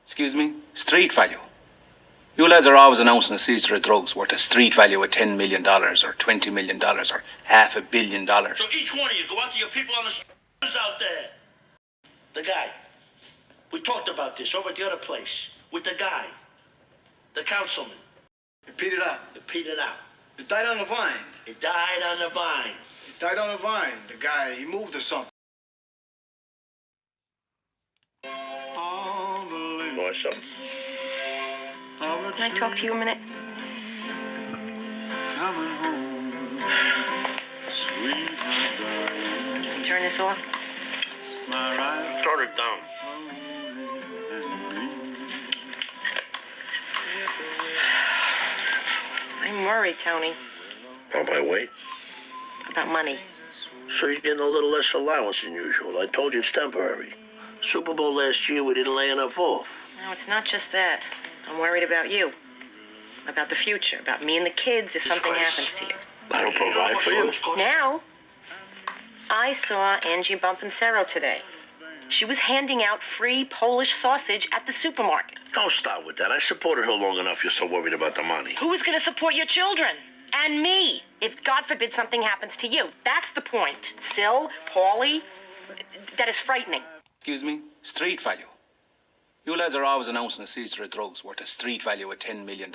Excuse me? Street value. You lads are always announcing a seizure of drugs worth a street value of $10 million or $20 million or $500 million. So each one of you go out to your people on the streets out there. The guy. We talked about this over at the other place. With the guy. The councilman. It petered out. It petered out. It died on the vine. It died on the vine. It died on the vine. The guy, he moved or something. Awesome. Can I talk to you a minute? Can you turn this off? Turn it down. I'm worried, Tony, On my way. about money. So you're getting a little less allowance than usual. I told you it's temporary. Super Bowl last year, we didn't lay enough off. No, it's not just that. I'm worried about you. About the future. About me and the kids if something happens to you. I don't provide for you. Now, I saw Angie Bumpensero today. She was handing out free Polish sausage at the supermarket. Don't start with that. I supported her long enough. You're so worried about the money. Who is going to support your children? And me, if God forbid something happens to you. That's the point. Sil, Paulie, that is frightening. Excuse me? Street value. You lads are always announcing a seizure of drugs worth a street value of $10 million.